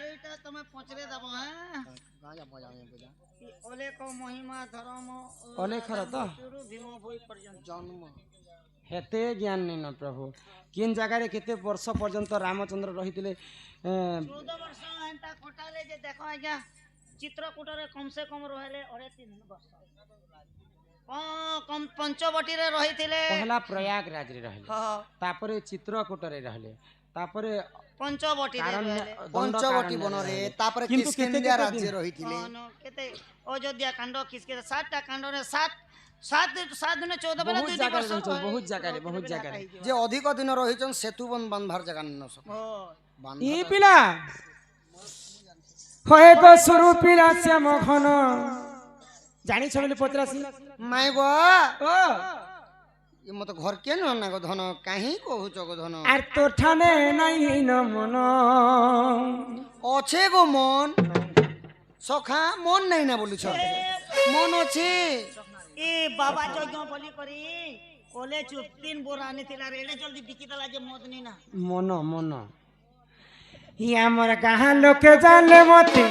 এইটা তুমি পচরে দেব হ্যাঁ গাজা বজাবে বুঝা অনেক মহিমা ধর্ম অনেকর তো ভীম বই পর্যন্ত জন্ম হেতে জ্ঞান নেই না প্রভু কিন জায়গায় কেতে বর্ষ পর্যন্ত রামচন্দ্র রহিলে 14 ବର୍ଷ ଏନ୍ତା କଟାଲେ ଯେ ଦେଖ ଆଜ୍ଞା ଚିତ୍ରକୂଟରେ କମସେ କମ ରହିଲେ 3.5 ବର୍ଷ ପଞ୍ଚବଟୀରେ ରହିଥିଲେ ପହଲା ପ୍ରୟାଗରାଜରେ ରହିଲେ ତାପରେ ଚିତ୍ରକୂଟରେ ରହିଲେ ତାପରେ ପଞ୍ଚବଟୀ ବନରେ ତାପରେ କିଷ୍କିନ୍ଧ୍ୟା ରାଜ୍ୟ ରହିଥିଲେ କେତେ ଅଯୋଧ୍ୟା କାଣ୍ଡ କିଷ୍କିନ୍ଧ୍ୟା 7ଟା କାଣ୍ଡରେ 7 ଦିନ 14 ବେলা 2 ବର୍ଷ ବହୁତ ଜାଗାରେ ଯେ ଅଧିକ ଦିନ ରହିଛନ୍ ସେତୁ ବାନ୍ଧବାର ଜାଗା ନ ସକ ଇ ପିଲା ହଏ ଗୋ ସୁରୁପିଲା ଶ୍ୟାମ ଘନ ଜାଣିଛ ବୋଲି ପଚରାସି ମାଇ ଗো ଓ ଇ ମତେ ଘର କେ না গো ধন কাহি কহুছ গো ধন আর তো ঠানে নাই ন মন আছে গো মন সখা মন নাই না বলিছ মন আছে এ বাবা যজ্ঞ বলি করি কোলে চুপ 3 বোরা আনিଥିଲା রে জলদি বিকি দেলা যে মদ নি না মন ই আমার গাঁ লোকে জানলে মতে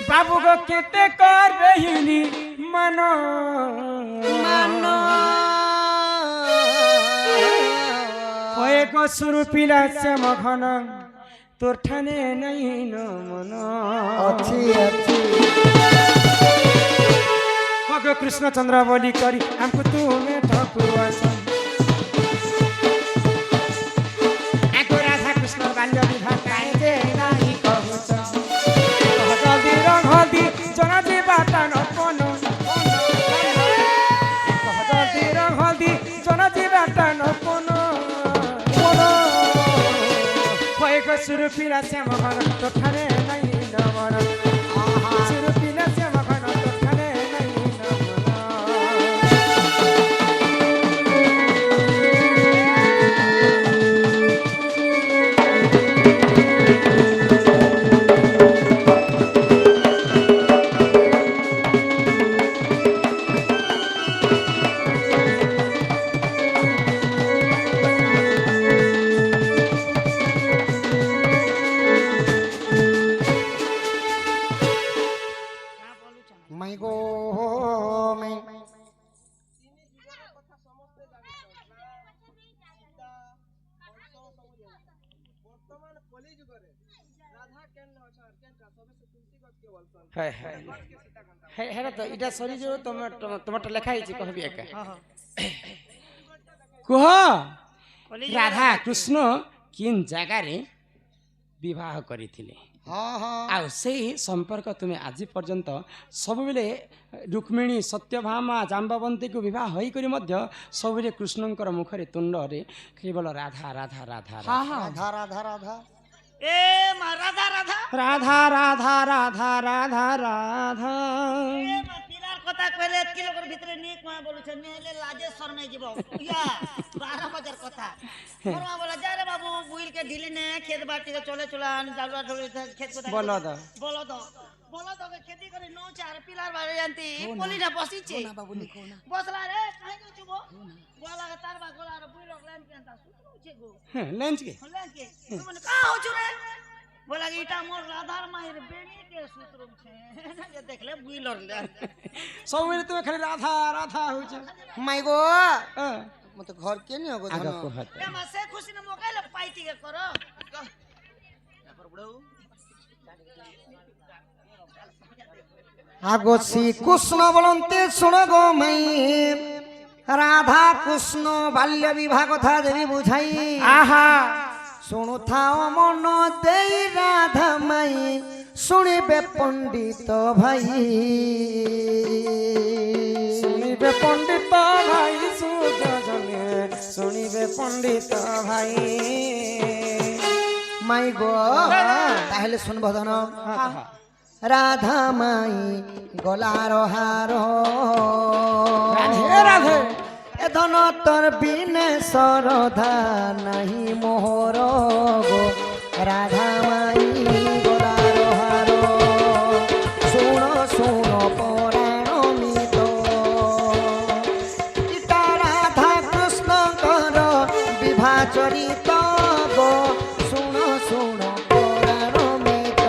বাবু গো কেতে করবে হিনি মন হয়ে গো সুরুপিলা শ্যাম ঘন তোর ঠানে নাই ন মন আছে হগ কৃষ্ণচন্দ্র বলি করি আমকু তুমি ঠকুয়াছ আগো রাধা কৃষ্ণ বাল্য বিবাহ কায়ে যে নাই কহুছ জলদি রং হলদি জন জীবাটা নপন জলদি রং হলদি জন জীবাটা নপন হয়ে গো সুরপিলা শ্যাম ঘন তোর ঠানে নাই ন মন সুরপিলা শ্যাম ঘন তোর ঠানে নাই ন মাই গো মাই হেরা তো এটা সরি যে তোমারটা লেখা হয়েছে কহবি একা কুহ রাধা কৃষ্ণ কিন জায়গারে বিবাহ করিଥିଲେ ଆଉ ସେଇ ସମ୍ପର୍କ ତୁମେ ଆଜି ପର୍ଯ୍ୟନ୍ତ ସବୁବେଳେ ରୁକ୍ମିଣୀ ସତ୍ୟଭାମା ଜାମ୍ବବନ୍ତୀକୁ ବିବାହ ହୋଇକରି ମଧ୍ୟ ସବୁବେଳେ କୃଷ୍ଣଙ୍କର ମୁଖରେ ତୁଣ୍ଡରେ କେବଳ ରାଧା ରାଧା ରାଧା রাধা রাধা রাধা এ মা রাধা রাধা রাধা রাধা রাধা রাধা রাধা এ মা পিলার কথা কইলে কি লোকের ভিতরে নি কয় বলছে নেলে লাজে শরমে যাব ইয়া 12 বাজার কথা মরমা বলা যা রে বাবু বুইল কে ঢিলে নে খেত বাটি চলে চলান জালুয়া ঢোলে খেত কথা বলো তো खेती करे नो चार पिलार बारे जानती पोली ना बसीचे না বাবু লিখো না बसला रे काहे को छुबो बोला तार बा गोला रे बुई लोग लाइन केनता सुतरो छे गो লেন্স কে हल्ला के तुमने का हो छु रे बोला इटा मोर राधार माहिर बेणी के सुतरो छे ये देखले बुई लोग ले ସବୁବେଳେ ତୁମେ ଖାଲି ରାଧା ରାଧା ହଉଛ মাই গো মতে ঘর কে নিও গো ধন ए मा से खुशी ने मोकाइल पाइटी के करो पर बुढ़ऊ আগো শ্রী কৃষ্ণ বলন্তে শুন গো মাই রাধা কৃষ্ণ বাল্য বিবাহ কথা দেবী বুঝাই আহা শুণুথাও মন দেই রাধা মাই শুনিবে পণ্ডিত ভাই শুনিবে পণ্ডিত ভাই সুজনে শুনিবে পণ্ডিত ভাই মাই গো তাহলে শুনব ধন রাধা মাই গলার হার রাধে রাধে এ ধন তোর বিনে সরধা নাহি মোহর গো রাধা মাই গলার হার শুণ শুণ পরাণ মিত ইতা রাধা কৃষ্ণଙ୍କର বিভা চরিত গো শুণ শুণ পরাণ মিত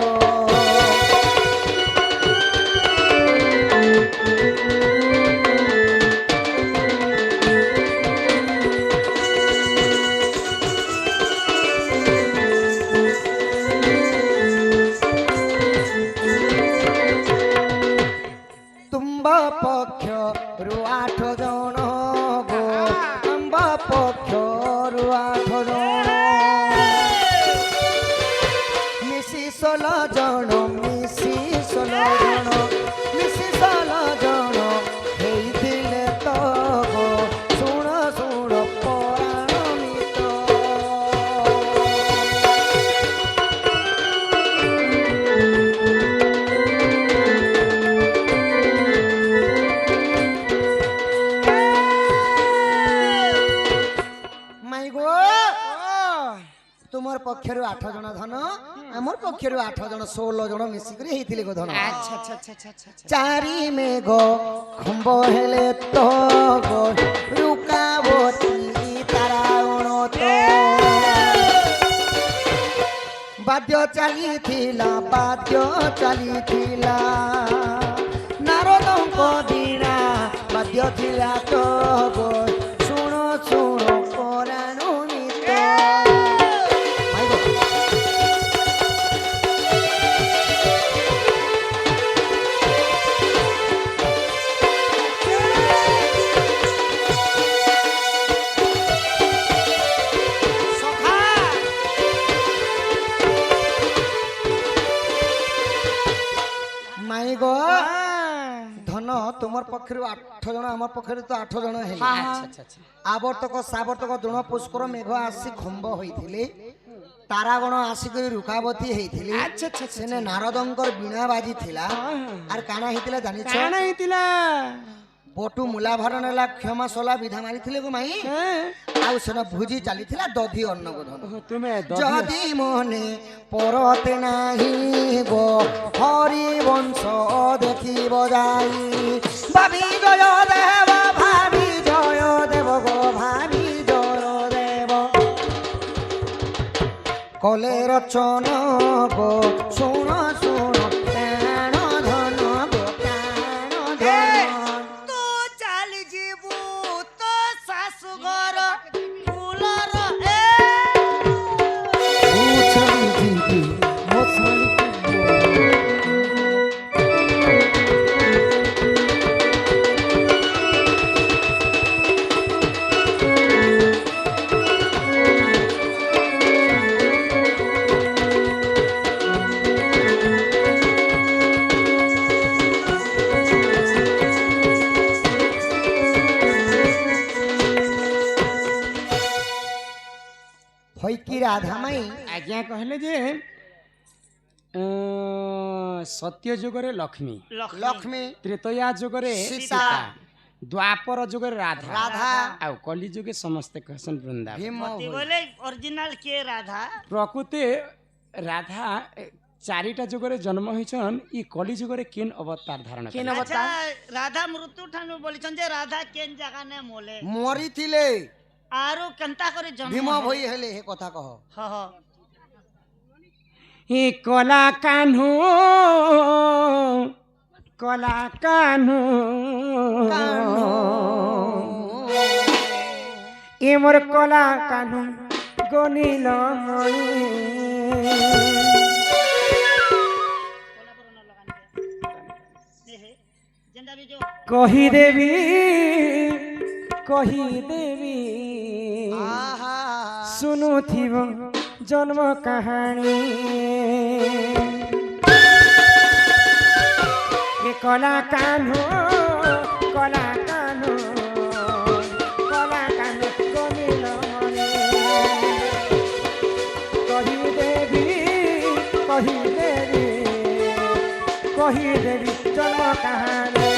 ଷୋଳ ଜଣ ମିଶି 16 ଜଣ ହେଇଥିଲେ ତ ଗୋ ଶୁଣ ଶୁଣ ପରାଣ ମିତ ମାଇ ଗୋ ତୁମର ପକ୍ଷରୁ 8 ଜଣ ଧନ ଆମର ପକ୍ଷରୁ 8 ଜଣ 16 ଜଣ ମିଶିକରି ହେଇଥିଲେ ଗୋ ଧନ ଆଚ୍ଛା ଆଚ୍ଛା ଆଚ୍ଛା ଆଚ୍ଛା ଆଚ୍ଛା ଚାରି ମେଘ ଖମ୍ବ ହେଲେ ତ ଗୋ ରୁକାବତୀ ତାରାଗଣ ତ ବାଦ୍ୟ ଚାଲିଥିଲା ନାରଦଙ୍କ ବୀଣା ବାଦ୍ୟ ଥିଲା ତ ଗୋ ଶୁଣ ଶୁଣ ପରାଣ ନିତ ମାଇ ଗୋ ମାଇ ଗୋ ଧନ ତୁମର ପକ୍ଷରୁ 8 ଜଣ আমার পক্ষରୁ তো 8 ଜଣ ହେଲେ ଆଚ୍ଛା ଆଚ୍ଛା ଆଚ୍ଛା ଆବର୍ତ୍ତକ ସାବର୍ତ୍ତକ ଦ୍ରୋଣ ପୁଷ୍କର ମେଘ ଆସି ଖମ୍ବ ହୋଇଥିଲେ ତାରାଗଣ ଆସିକରି ରୁକାବତୀ ହେଇଥିଲେ ଆଚ୍ଛା ଆଚ୍ଛା ସେନେ ନାରଦଙ୍କର ବୀଣା ବାଜିଥିଲା আর କାଣା ହେଇଥିଲା ଜାଣିଛ କାଣା ହେଇଥିଲା বটু মূলা ভর নেলা ক্ষমা সলা বিধা মারিଥିଲେ গো মাই ଆଉ ସେନ ଭୋଜି ଚାଲିଥିଲା ଦଧି ଅନ୍ନ ଗୋଧନ ତୁମେ ଯଦି ମନେ ପରତେ ନାହିଁ ଗୋ ହରି ବଂଶ ଦେଖିବ ଯାଇ ଭାବି ଜୟ ଦେବ ଭାବି ଜୟ ଦେବ ଗୋ ଭାବି ଜୟ ଦେବ কলে রচন গো শুণ শুণ প্রাণ ধন গো প্রাণ ধন তু চালি ଯିବୁ তো ଶାଶୁଘର ফুলর উছলি জিবি মছলি হইকি রাধা মাই ଆଜ୍ଞା କହିଲେ ଯେ ସତ୍ୟ ଯୁଗରେ ଲକ୍ଷ୍ମୀ লক্ষ্মী ତ୍ରେତୟା ଯୁଗରେ ସୀତା, ଦ୍ୱାପର ଯୁଗରେ ରାଧା রাধা ଆଉ କଲି ଯୁଗେ ସମସ୍ତେ କହସନ୍ ବୃନ୍ଦାବନ ভীম মতি বলে অরিজিনাল কে রাধা ପ୍ରକୃତି ରାଧା ଚାରିଟା ଯୁଗରେ ଜନ୍ମ ହେଇଛନ୍ ଇ କଲି ଯୁଗରେ କିନ୍ ଅବତାର ଧାରଣ কিন କଲେ? আচ্ছা রাধা মৃত্যু ঠানু বলিছন যে রাধা কেন জায়গা নে মোলে মরিছিলে আরো কেনতা করে জন্ম ভীম হেলে? ভই হেলে হে কথা কহ হ হ ଇ କଲା କାହ୍ନୁ କଲା କାହ୍ନୁ ଏ ମୋର କଲା କାହ୍ନୁ ଗନିଲ ମଣି যেটা বি जो କହିଦେବି আহা ଶୁଣୁଥିବ ଜନ୍ମ କାହାଣୀ ଏ କଲା କାହ୍ନୁ କଲା କାହ୍ନୁ କଲା କାହ୍ନୁ ଗନିଲ ମଣି କହିଦେବି ଜନ୍ମ କାହାଣୀ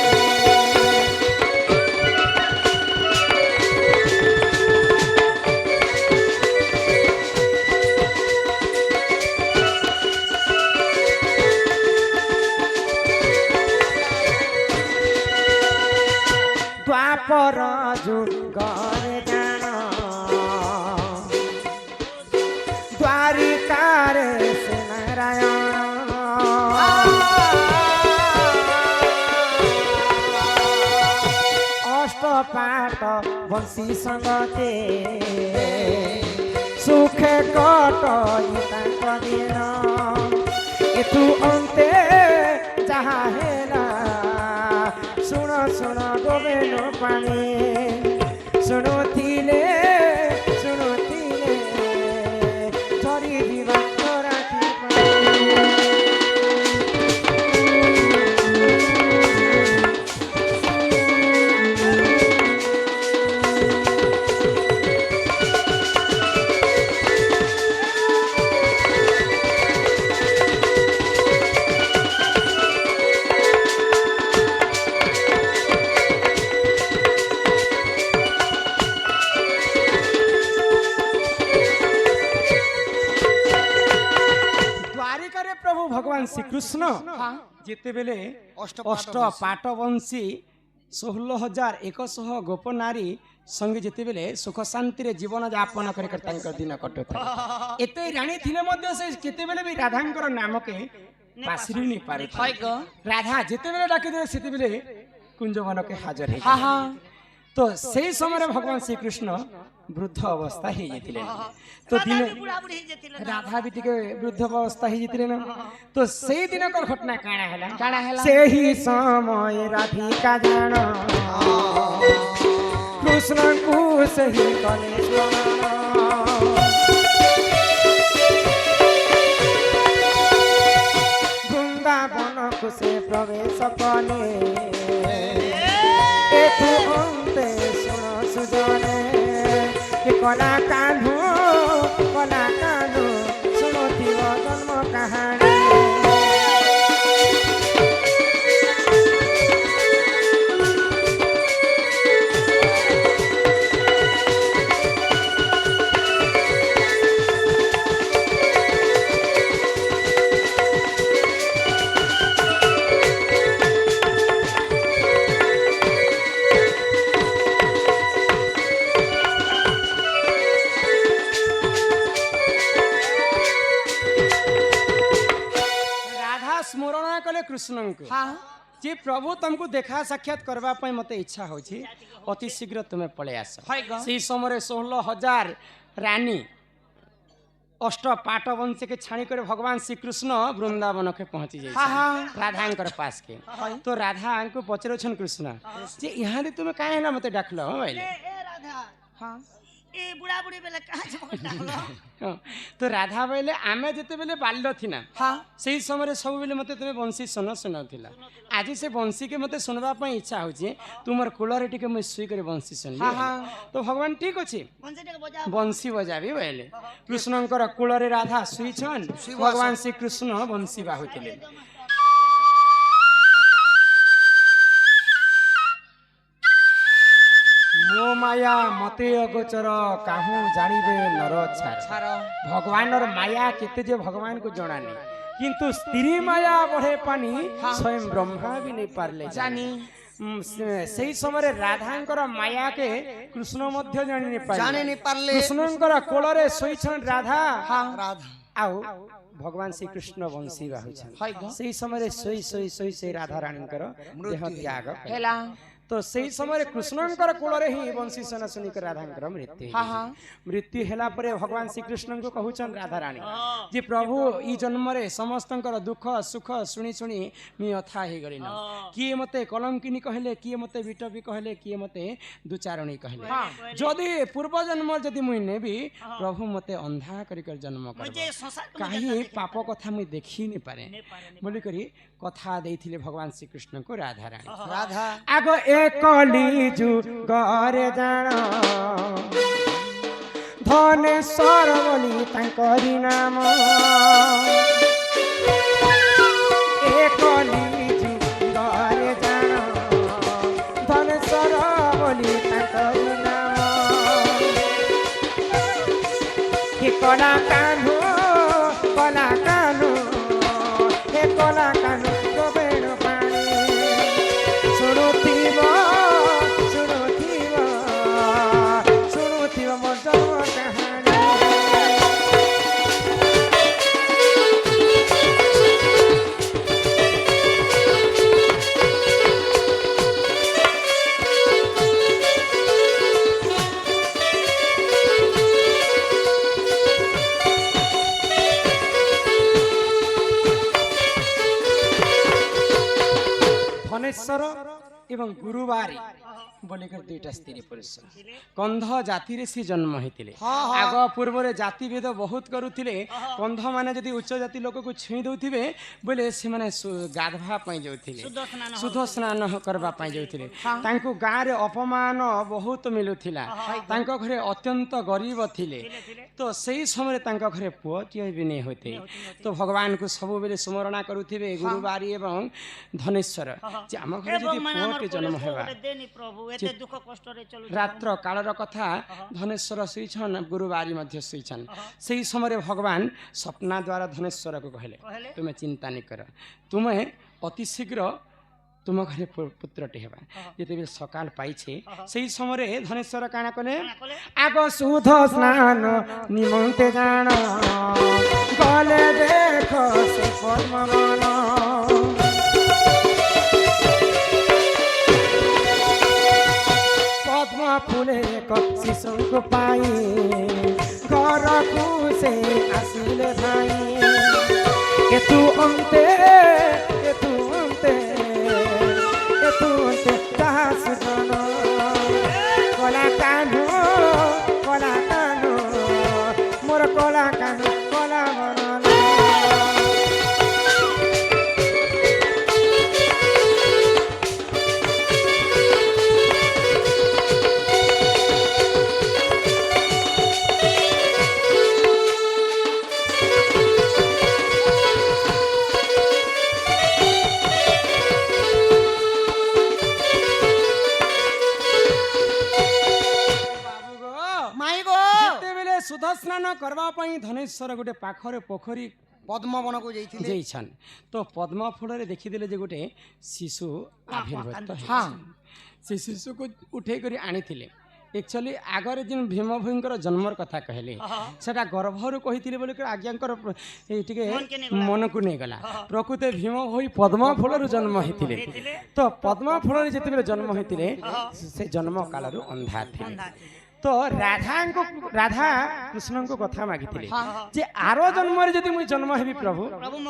ଦ୍ୱାପର ଯୁଗରେ ଜାଣ ଦ୍ୱାରିକାରେ ସେ ନାରାୟଣ ଅଷ୍ଟପାଟ ବଂଶୀ ସଙ୍ଗତେ ସୁଖେ କଟଇ ତାଙ୍କ ଦିନ ଏଠୁ ଅନ୍ତେ ଯାହା ହେଲା ଶୁଣ ଶୁଣ ଗୋବେନ ପାଣି ଶୁଣୁଥିଲେ ଝରି ଯିବା ରାତି ପାଣି ପ୍ରଭୁ ଭଗବାନ ଶ୍ରୀକୃଷ୍ଣ ଯେତେବେଳେ ଅଷ୍ଟ ପାଟବଂଶୀ 16,100 ଗୋପ ନାରୀ ସଙ୍ଗେ ଯେତେବେଳେ ସୁଖ ଶାନ୍ତିରେ ଜୀବନ ଯାପନ କରି ତାଙ୍କ ଦିନ କଟୁଥାଏ ଏତେ ରାଣୀ ଥିଲେ ମଧ୍ୟ ସେ କେତେବେଳେ ବି ରାଧାଙ୍କର ନାମକେ ପାଶରି ନି ପାରୁଥାଏ ରାଧା ଯେତେବେଳେ ଡାକିଦେବେ ସେତେବେଳେ କୁଞ୍ଜବନକେ ହାଜର ହେଇ ତ ସେଇ ସମୟରେ ଭଗବାନ ଶ୍ରୀକୃଷ୍ଣ ବୃଦ୍ଧ ଅବସ୍ଥା ହେଇଯାଇଥିଲେ ତ ଦିନ ରାଧା ବି ଟିକେ ବୃଦ୍ଧ ଅବସ୍ଥା ହେଇଯାଇଥିଲେ ନା ତ ସେଇ ଦିନକର ଘଟଣା କାଣା ହେଲା ସେହି ସମୟ ରାଧିକା ଜାଣ କୃଷ୍ଣଙ୍କୁ ସେହି କଲେ ସ୍ମରଣ ବୃନ୍ଦାବନକୁ ସେ ପ୍ରବେଶ କଲେ ଏଠୁ ଅନ୍ତେ ଶୁଣ ସୁଜନେ କଲା କାହ୍ନୁ ଶୁଣୁଥିବ ଜନ୍ମ କାହାଣୀ कृष्णଙ୍କୁ जे प्रभु तुमको देखा साक्षात करबा पई मते इच्छा होछि अति शीघ्र तुमे पळे आस सेही समय 16,000 रानी अष्ट पाटवंश के छाणी करे भगवान श्री कृष्ण वृंदावन के पहुंची जाय राधांकर पास के तो राधा को पचरछन कृष्ण जे यहां दे तुमे काहे ना मते डाकलो भाई ए राधा हां ए बुढ़ा बुढ़ी बेले कहां से डाकलो तो राधा बोले आमे जते बेले बाल्य थिना सेही समय सब बेले मते तुमे बंसी सुनाउथिला आज से बंसी के मते सुनबा पई इच्छा होछि तुमर कुलरे टिके मैं सुई करे बंसी सुनली तो भगवान ठीक अछि बंसी बजाबी बोले कृष्णंकर कुलरे राधा सुई छन भगवान श्री कृष्ण बंसी बाहुतिले मो माया मते अगोचर काहू जानिबे नर छार भगवान और माया केते जे भगवान को जणानी किंतु स्त्री माया बढ़े पानी स्वयं ब्रह्मा भी नहीं पारले जानी सही समय राधांकर माया के कृष्ण मध्य जानी नहीं पारले कृष्णंकर कोलरे सोईछन राधा आउ भगवान श्री कृष्ण वंशी बाहुछन सही समय सोई सोई सोई से राधा रानीकर देह त्याग हेला तो सही समय कृष्णंकर कोलरे ही वंशी सुना सुनी कर राधांकर मृत्यु हेला परे भगवान श्री कृष्ण को कहउछन राधा रानी जे प्रभु ई जन्म रे समस्तंकर दुख सुख सुनी सुनी मी अथा हे गलिन किए मते कलंकिनी कहले किए मते विटपी कहले किए मते दुचारणी कहले जदि पूर्व जन्म जदि मुई नेबी प्रभु मते अंधा करी कर जन्म कर काहे पाप कथा मुई देखि नि पारे बोली करी कथा देथिले भगवान श्री कृष्ण को राधा रानी राधा आगो एकली जुगरे जान धनेश्वर बोली तांकरी नाम एकली जुगरे जान धनेश्वर बोली तांकरी नाम कि कला कान्हू हे कला कान्हू गोबेण पानी शुणुथिव मोर जन्म कहानी धनेश्वर एवं गुरुवारी बोलिकर दुईटा स्त्री पुरुष कंध जाति रे सी जन्म होते आग पूर्व जाति भेद बहुत करुले कंध माने जदि उच्च जाति लोक को छुई दौथिबे बोले से माने गाधवा पई जाउथिले शुद्ध स्नान करबा पई जाउथिले तांको गां रे अपमान बहुत मिलुथिला तांको घरे अत्यंत गरीब थिले तो सही समय तांको घरे पुअटिए भी नहीं होते तो भगवान को सब बेले स्मरण करुथिबे गुरुवारी एवं धनेश्वर जे हम घरे जदि पुअ के जन्म हेबा ପ୍ରଭୁ ଏତେ ଦୁଃଖ କଷ୍ଟରେ ଚଲୁ ରାତ୍ର କାଳର କଥା ଧନେଶ୍ୱର ଶୋଇଛନ୍ ଗୁରୁବାରୀ ମଧ୍ୟ ଶୋଇଛନ୍ ସେହି ସମୟରେ ଭଗବାନ ସ୍ୱପ୍ନା ଦ୍ୱାରା ଧନେଶ୍ୱରକୁ କହିଲେ ତୁମେ ଚିନ୍ତା ନି କର ତୁମେ ଅତି ଶୀଘ୍ର ତୁମ ଘରେ ପୁତ୍ରଟି ହେବା ଯେତେବେଳେ ସକାଳ ପାଇଛେ ସେହି ସମୟରେ ଧନେଶ୍ୱର କାଣା କଲେ ଆଗ ସୁଧ ସ୍ନାନ ନିମନ୍ତେ ଜାଣ ଗଲେ ଦେଖ ସେ ପଦ୍ମବନ ପଦ୍ମ ଫୁଲେ ଏକ ଶିଶୁଙ୍କୁ ପାଇ ଘରକୁ ସେ ଆସିଲେ ଭାଇ ଏତୁ ଅନ୍ତେ ତାହା ସୁଜନ କଲା କାନୁ ମୋର କଲା କାନୁ କଲା ମନ ସୁଧ ସ୍ନାନ କରିବା ପାଇଁ ଧନେଶ୍ୱର ଗୋଟେ ପାଖରେ ପୋଖରୀ ପଦ୍ମବନକୁ ଯାଇଛନ୍ ତ ପଦ୍ମ ଫୁଲରେ ଦେଖିଦେଲେ ଯେ ଗୋଟେ ଶିଶୁ ଆବିର୍ଭୂତ ସେ ଶିଶୁକୁ ଉଠେଇ କରି ଆଣିଥିଲେ एक्चुअली आगर जिन भीम भईंकर जन्मर कथा कहले सेटा गर्भरु कहिथिले बोली आज्ञाकर मन को नहीं गला प्रकृत भीम भई पद्म फूलरु जन्म हेतिले तो पद्म फूलरे जेतेबेले जन्म हेतिले से जन्म कालरु अंधा थिले तो राधा कृष्ण को कथा मागिथिले जे आरो जन्म रे जदि मुई जन्म हेबी प्रभु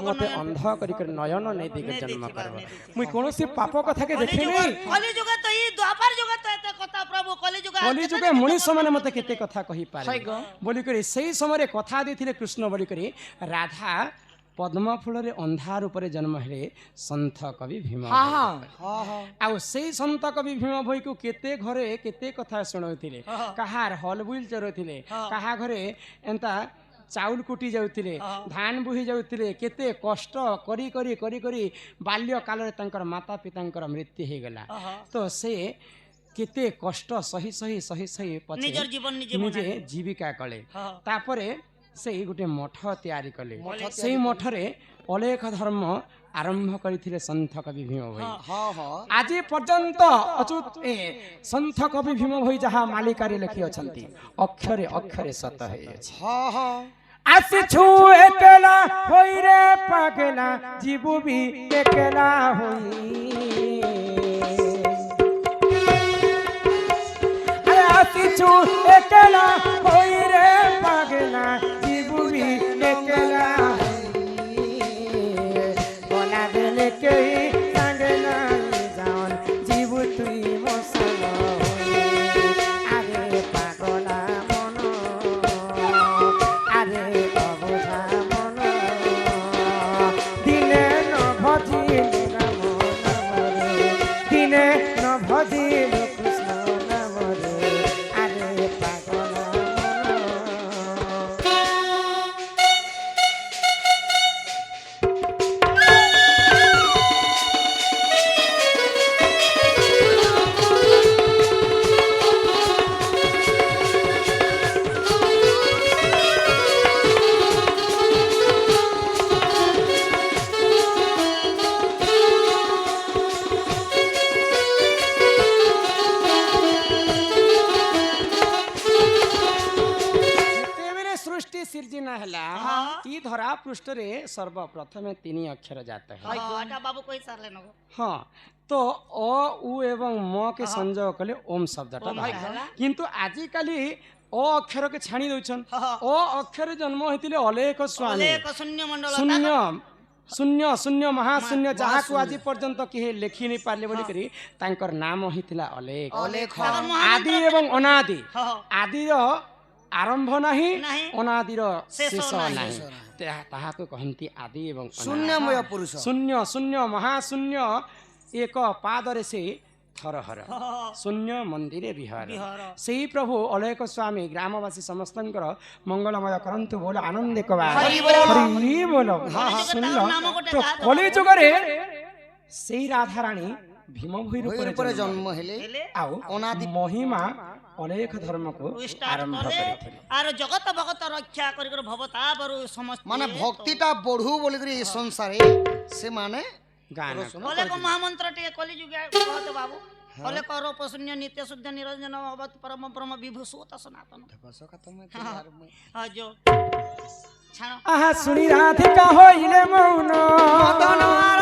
मते अंध करि कर नयन नै देके जन्म करबो मुई कोनोसी पाप कथा के देखि नै कलि जुग त ई द्वापर जुग त एते कथा प्रभु कलि जुगे मनुष्य माने मते केते कथा कहि पारे बोली करी सही समय कथा देथिले कृष्ण बोली करी राधा पद्म फूलरे अंधार उपरे जन्म हेले संत कवि भीम आ सही संत कवि भीम भई को केते घरे केते कथा सुनाउथिले कहार हल बुल चरोथिले कहा घरे एंता चाउल कुटी जाउथिले धान बुही जाउथिले केते कष्ट करी करी करी करी बाल्य काल रे तंकर माता पितांकर मृत्यु हे गला तो से केते कष्ट सही सही सही सही निजर जीवन निजे जीविका कले तापरे से गोटे मठ तैयारी कले से मठरे अलेख धर्म आरंभ करथिले संत कवि भीम भई आज पर्यंत अचूत संत कवि भीम भई जहा मालिकारी लिखि अछंती अक्षरे अक्षरे सत है आसी छु एकला होई रे पागला जीवु भी एकला होई किछु एकला होई रे पागला जीवु भी एकला बोला देले के संग ना जान जीवु तुई मोसन अरे पागला मन अरे अबोधा मन दिने न भजिल राम नाम रे दिने न भजिल कृष्ण नाम रे ई धरा पृष्ठ रे सर्वप्रथम 3 अक्षर जाता है बाबू कोई सारले न हाँ तो अ उ एवं म के संयोग कले ओम शब्दटा किंतु आजि काली अ अक्षर के छाणी दउछन अ अक्षर जन्म हेतिले अलेख स्वामी अलेख शून्य मंडल शून्य शून्य महाशून्य जहा को आज पर्यंत के लिखि नहीं पारले बोली करी तांकर नाम हितिला अलेख आदि एवं अनादि आदि आरंभ नहीं अनादिर शेष नहीं ताहा को कहंती आदि एवं शून्यमय पुरुष शून्य शून्य महाशून्य एक पादरे से थरहर शून्य मंदिरे विहार से प्रभु अलेख स्वामी ग्रामवासी समस्तंकर मंगलमय करंतु बोल आनंद हरि बोल सुनल तो कलि जुगरे से राधा रानी ଭୀମ ଭୋଇ ଭୋଇ ରୂପରେ ରୂପରେ ଜନ୍ମ ଜନ୍ମ ହେଲେ ହେଲେ ଆଉ ଅନାଦି ମହିମା ଅନେକ ଧର୍ମକୁ ଷ୍ଟାର୍ଟ ଆରମ୍ଭ କଲେ କରିଥିଲେ। ଆର ଜଗତ ଭଗତ ରକ୍ଷା କରି ଭବତାବରୁ ସମସ୍ତ ମାନେ ଭକ୍ତିଟା ବଢୁ ବୋଲିକିରି ଏ ସଂସାରେ ସେମାନେ ଗାନ ରୋଷଣ କଲେ କ କରିଥିଲେ। ମହାମନ୍ତ୍ର ଟିକେ କଲି ଯୁଗ କହତ ବାବୁ କଲେ କର ପଶୁନ୍ୟ ନିତ୍ୟ ଶୁଦ୍ଧ ନିରଞ୍ଜନ ଅବତ ପରମ ପରମ ବିଭୁ ସୁତ ସନାତନ ହଁ ଯୋ ଛାଣ ଆହା ଶୁଣି ରାଧିକା ହୋଇଲେ ମୌନ ମଦନ ଆର